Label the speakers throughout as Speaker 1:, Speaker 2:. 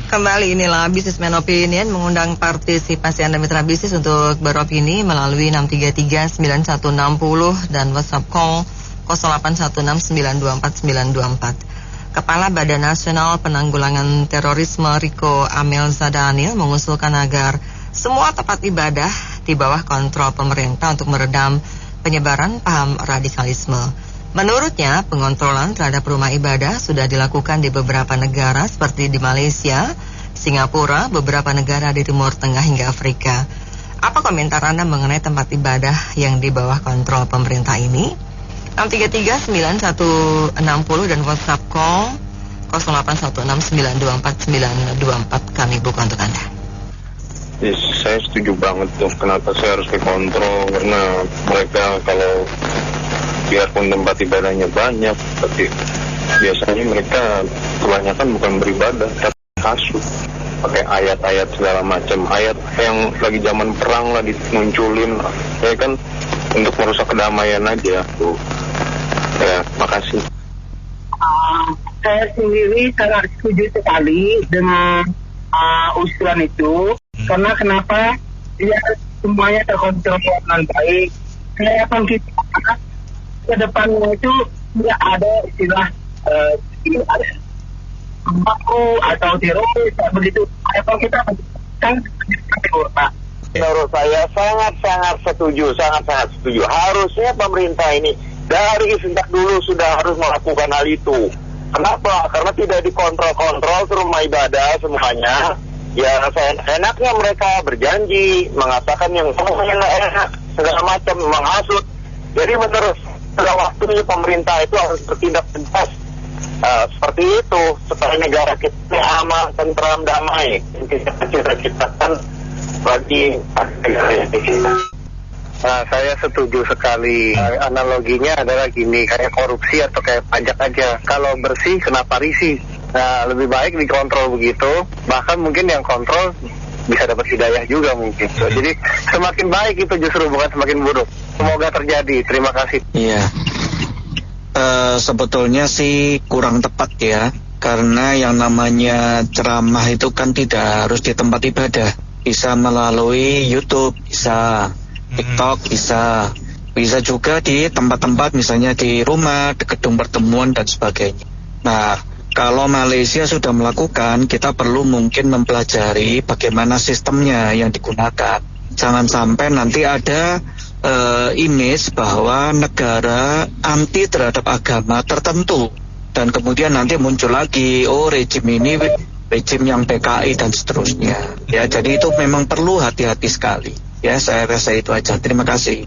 Speaker 1: Kembali inilah Businessman Opinion mengundang partisipasi Anda mitra bisnis untuk beropini melalui 633-9160 dan WhatsApp call 0816924924. Kepala Badan Nasional Penanggulangan Terorisme Riko Amelza Daniel mengusulkan agar semua tempat ibadah di bawah kontrol pemerintah untuk meredam penyebaran paham radikalisme. Menurutnya, pengontrolan terhadap rumah ibadah sudah dilakukan di beberapa negara seperti di Malaysia, Singapura, beberapa negara di Timur Tengah hingga Afrika. Apa komentar Anda mengenai tempat ibadah yang di bawah kontrol pemerintah ini? 633-9160 dan WhatsApp call 0816924924 kami buka untuk Anda.
Speaker 2: Yes, saya setuju banget tuh. Kenapa saya harus dikontrol? Karena mereka kalau biarpun tempat ibadahnya banyak, tapi biasanya mereka kebanyakan bukan beribadah, tapi hasut, pakai ayat-ayat segala macam, ayat yang lagi zaman perang lah dimunculin, ya kan, untuk merusak kedamaian aja tuh. Ya, makasih.
Speaker 3: Saya sendiri sangat setuju sekali dengan usulan itu, karena kenapa dia semuanya terkontrol dengan baik. Harapan kita ke depannya itu tidak ada istilah aku atau teroris begitu. Harapan kita kan Pak.
Speaker 4: Menurut saya sangat-sangat setuju. Harusnya pemerintah ini dari sejak dulu sudah harus melakukan hal itu. Kenapa? Karena tidak dikontrol-kontrol rumah ibadah semuanya. Ya enaknya mereka berjanji mengatakan yang semuanya enak, segala macam menghasut. Jadi menurut pada waktunya pemerintah itu harus bertindak tegas seperti itu supaya negara kita aman, tentram, damai. Kita ciptakan bagi negara kita.
Speaker 2: Nah, saya setuju sekali. Analoginya adalah gini, kayak korupsi atau kayak pajak aja. Kalau bersih, kenapa risih? Nah, lebih baik dikontrol begitu. Bahkan mungkin yang kontrol bisa dapat hidayah juga mungkin. Jadi semakin baik itu justru, bukan semakin buruk. Semoga terjadi. Terima kasih.
Speaker 5: Iya. Sebetulnya sih kurang tepat ya. Karena yang namanya ceramah itu kan tidak harus di tempat ibadah. Bisa melalui YouTube, bisa TikTok, bisa juga di tempat-tempat misalnya di rumah, di gedung pertemuan dan sebagainya. Nah, kalau Malaysia sudah melakukan, kita perlu mungkin mempelajari bagaimana sistemnya yang digunakan. Jangan sampai nanti ada image bahwa negara anti terhadap agama tertentu. Dan kemudian nanti muncul lagi, rejim ini rejim yang PKI dan seterusnya. Ya, jadi itu memang perlu hati-hati sekali. Ya, saya rasa itu aja. Terima kasih.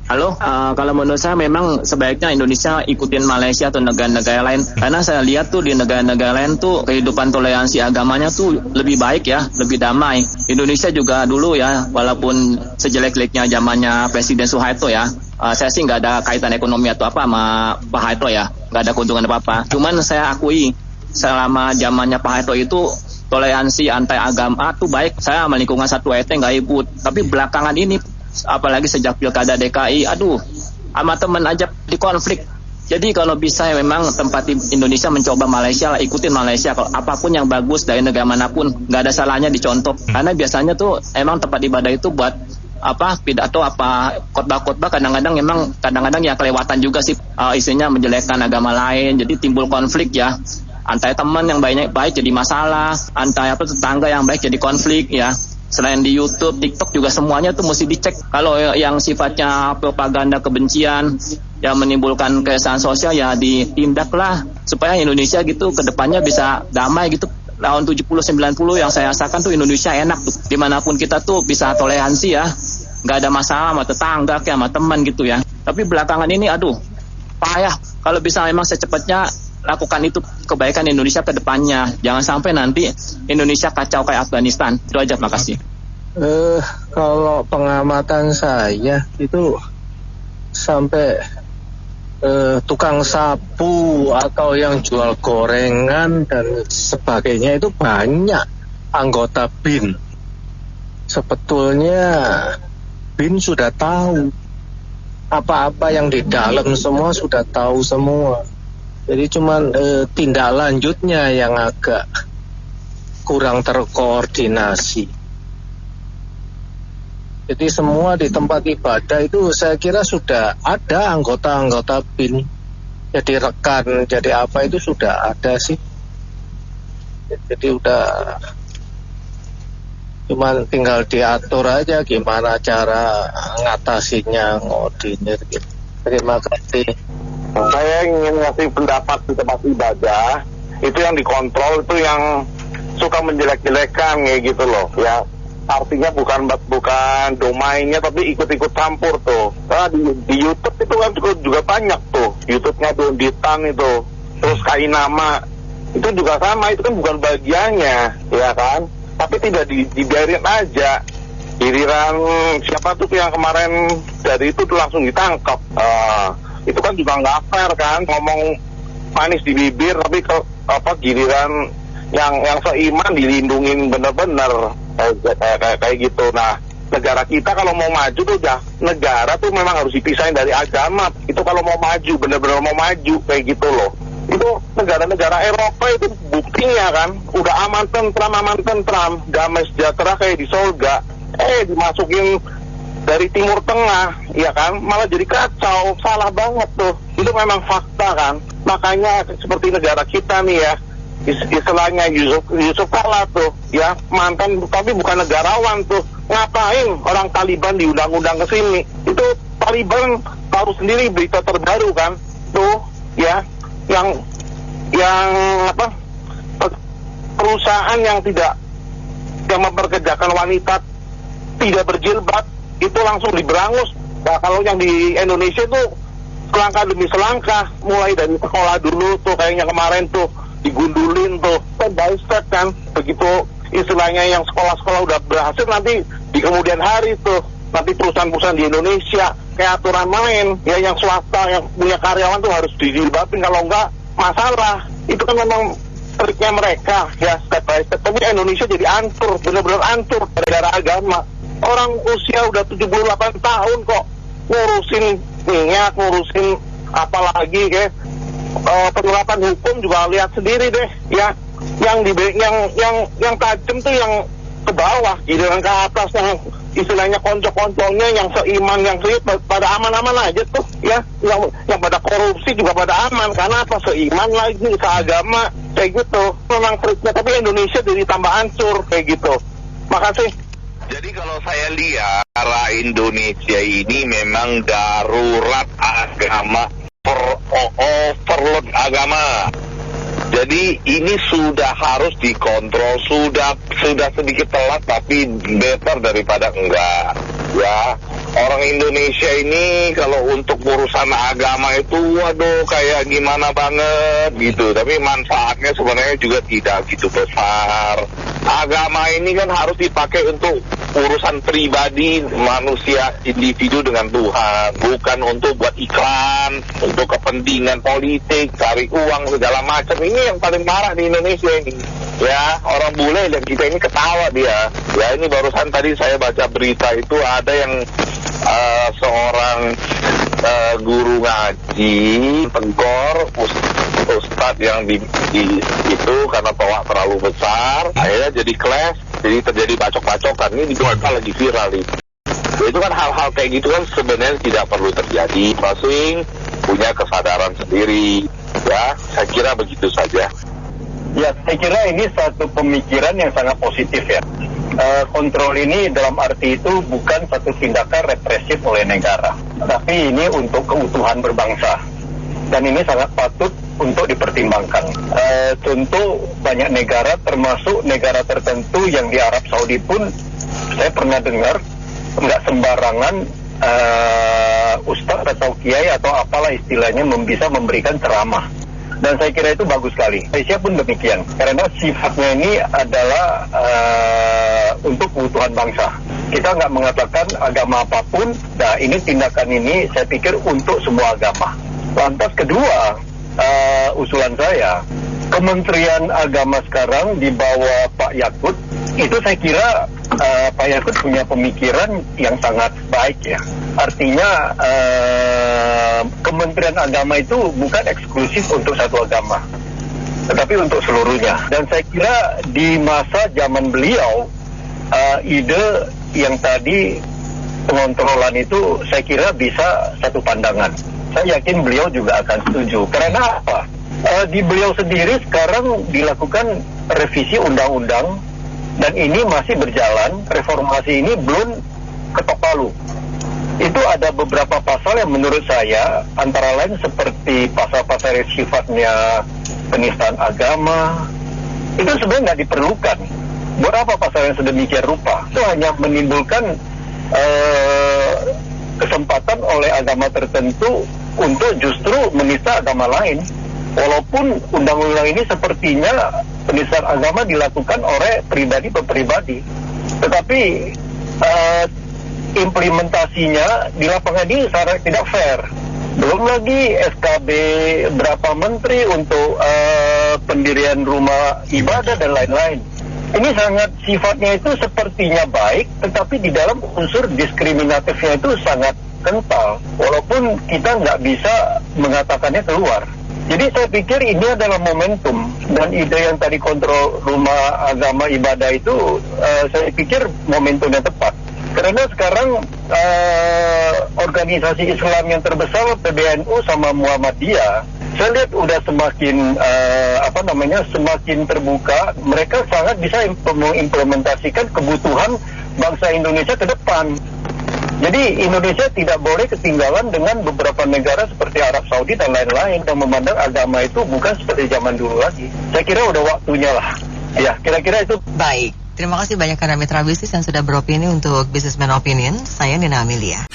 Speaker 6: Halo, kalau menurut saya memang sebaiknya Indonesia ikutin Malaysia atau negara-negara lain. Karena saya lihat tuh di negara-negara lain tuh kehidupan toleransi agamanya tuh lebih baik ya, lebih damai. Indonesia juga dulu ya, walaupun sejelek-jeleknya zamannya Presiden Soeharto ya, saya sih nggak ada kaitan ekonomi atau apa sama Pak Harto ya, nggak ada keuntungan apa-apa. Cuman saya akui selama zamannya Pak Harto itu toleransi antar agama tuh baik. Saya sama lingkungan satu RT nggak ikut. Tapi belakangan ini, apalagi sejak pilkada DKI, sama temen aja di konflik. Jadi kalau bisa ya memang tempat Indonesia mencoba Malaysia lah, ikutin Malaysia. Kalau apapun yang bagus dari negara manapun, nggak ada salahnya dicontoh. Karena biasanya tuh emang tempat ibadah itu buat pidato khotbah-khotbah kadang-kadang ya kelewatan juga sih, isinya menjelekkan agama lain. Jadi timbul konflik ya. Antara teman yang baik jadi masalah, antara tetangga yang baik jadi konflik ya. Selain di YouTube, TikTok juga semuanya tuh mesti dicek. Kalau yang sifatnya propaganda kebencian yang menimbulkan keresahan sosial ya ditindaklah supaya Indonesia gitu kedepannya bisa damai gitu. Tahun 70-90 yang saya rasakan tuh Indonesia enak tuh. Dimanapun kita tuh bisa toleransi ya, nggak ada masalah sama tetangga kayak sama teman gitu ya. Tapi belakangan ini payah. Kalau bisa memang secepatnya lakukan itu kebaikan Indonesia ke depannya. Jangan sampai nanti Indonesia kacau kayak Afghanistan. Itu aja, makasih.
Speaker 7: Kalau pengamatan saya itu sampai tukang sapu atau yang jual gorengan dan sebagainya itu banyak anggota BIN. Sebetulnya BIN sudah tahu apa-apa yang di dalam, semua sudah tahu semua. Jadi cuman tindak lanjutnya yang agak kurang terkoordinasi. Jadi semua di tempat ibadah itu saya kira sudah ada anggota-anggota BIN. Jadi rekan, jadi apa itu sudah ada sih. Jadi udah cuman tinggal diatur aja gimana cara ngatasinya, ngordinir gitu. Terima kasih.
Speaker 4: Saya ingin ngasih pendapat di tempat ibadah, itu yang dikontrol itu yang suka menjelek-jelekan kayak gitu loh ya. Artinya bukan domainnya tapi ikut-ikut campur tuh. Karena di YouTube itu kan juga banyak tuh. YouTube-nya tuh Ditan itu. Terus Kainama itu juga sama, itu kan bukan bagiannya ya kan. Tapi tidak dibiarin aja. Giliran siapa tuh yang kemarin dari itu tuh langsung ditangkap. Itu kan juga nggak fair kan, ngomong manis di bibir tapi giliran yang seiman dilindungin bener-bener kayak gitu. Nah, negara kita kalau mau maju tuh negara tuh memang harus dipisahin dari agama. Itu kalau mau maju, bener-bener mau maju kayak gitu loh. Itu negara-negara Eropa itu buktinya kan, udah aman tentram, damai sejahtera kayak di surga. Dimasukin dari Timur Tengah, ya kan, malah jadi kacau, salah banget tuh. Itu memang fakta kan. Makanya seperti negara kita nih ya, istilahnya Yusuf Kala tuh ya, mantan tapi bukan negarawan tuh, ngapain orang Taliban diundang-undang ke sini. Itu Taliban tahu sendiri berita terbaru kan tuh ya, yang perusahaan yang memperkerjakan wanita tidak berjilbab itu langsung diberangus. Nah, kalau yang di Indonesia itu selangkah demi selangkah, mulai dari sekolah dulu tuh kayaknya kemarin tuh digundulin tuh step by step kan. Begitu istilahnya yang sekolah-sekolah udah berhasil, nanti di kemudian hari tuh nanti perusahaan-perusahaan di Indonesia kayak aturan main ya, yang swasta yang punya karyawan tuh harus dijilbabin, kalau enggak masalah. Itu kan memang triknya mereka ya, step by step. Tapi Indonesia jadi ancur, benar-benar ancur gara-gara agama. Orang usia udah 78 tahun kok ngurusin minyak, ngurusin apalagi kayak penerapan hukum juga lihat sendiri deh ya. Yang tajam tuh yang ke bawah, giliran ke atas yang istilahnya konco-konconya yang seiman, yang pada aman-aman aja tuh ya. Yang pada korupsi juga pada aman, karena apa? Seiman lagi, seagama kayak gitu. Memang triknya, tapi Indonesia jadi tambah hancur kayak gitu. Makasih.
Speaker 8: Jadi kalau saya lihat Indonesia ini memang darurat agama, overload agama. Jadi ini sudah harus dikontrol, sudah sedikit telat tapi better daripada enggak. Ya, orang Indonesia ini kalau untuk urusan agama itu waduh kayak gimana banget gitu. Tapi manfaatnya sebenarnya juga tidak gitu besar. Agama ini kan harus dipakai untuk urusan pribadi manusia, individu dengan Tuhan, bukan untuk buat iklan, untuk kepentingan politik, cari uang segala macam. Ini yang paling marah di Indonesia ini. Ya, orang bule dan kita ini ketawa dia. Ya, ini barusan tadi saya baca berita itu ada yang seorang guru ngaji tegur ustadz yang itu karena toa terlalu besar, akhirnya jadi clash, jadi terjadi bacok-bacokan. Ini di Jakarta lagi viral itu. Itu kan hal-hal kayak gitu kan sebenarnya tidak perlu terjadi. Masing punya kesadaran sendiri. Ya, saya kira begitu saja.
Speaker 3: Ya, saya kira ini satu pemikiran yang sangat positif ya. Kontrol ini dalam arti itu bukan satu tindakan represif oleh negara, tapi ini untuk keutuhan berbangsa. Dan ini sangat patut untuk dipertimbangkan. Tentu banyak negara, termasuk negara tertentu yang di Arab Saudi pun, saya pernah dengar, nggak sembarangan ustadz atau kiai atau apalah istilahnya bisa memberikan ceramah. Dan saya kira itu bagus sekali. Malaysia pun demikian, karena sifatnya ini adalah untuk keutuhan bangsa. Kita nggak mengatakan agama apapun. Nah, ini tindakan ini saya pikir untuk semua agama. Lantas kedua, usulan saya, Kementerian Agama sekarang di bawah Pak Yakut, itu saya kira Pak Yakut punya pemikiran yang sangat baik ya. Artinya Kementerian Agama itu bukan eksklusif untuk satu agama. tetapi untuk seluruhnya. Dan saya kira di masa zaman beliau, ide yang tadi pengontrolan itu saya kira bisa satu pandangan. Saya yakin beliau juga akan setuju. Karena apa? Di beliau sendiri sekarang dilakukan revisi undang-undang dan ini masih berjalan. Reformasi ini belum ketok palu. Itu ada beberapa pasal yang menurut saya antara lain seperti pasal-pasal yang sifatnya penistaan agama itu sebenarnya nggak diperlukan. Buat apa pasal yang sedemikian rupa? Itu hanya menimbulkan kesempatan oleh agama tertentu untuk justru menista agama lain. Walaupun undang-undang ini sepertinya penistaan agama dilakukan oleh pribadi per pribadi, tetapi implementasinya di lapangan ini sangat tidak fair. Belum lagi SKB berapa menteri untuk pendirian rumah ibadah dan lain-lain. Ini sangat sifatnya itu sepertinya baik, tetapi di dalam unsur diskriminatifnya itu sangat kental. Walaupun kita nggak bisa mengatakannya keluar. Jadi saya pikir ini adalah momentum, dan ide yang tadi kontrol rumah agama ibadah itu saya pikir momentumnya tepat. Karena sekarang organisasi Islam yang terbesar PBNU sama Muhammadiyah, saya lihat udah semakin semakin terbuka. Mereka sangat bisa mengimplementasikan kebutuhan bangsa Indonesia ke depan. Jadi Indonesia tidak boleh ketinggalan dengan beberapa negara seperti Arab Saudi dan lain-lain yang memandang agama itu bukan seperti zaman dulu lagi. Saya kira udah waktunya lah. Ya, kira-kira itu.
Speaker 1: Baik, terima kasih banyak karena mitra bisnis yang sudah beropini untuk Businessman Opinion. Saya Nina Amelia.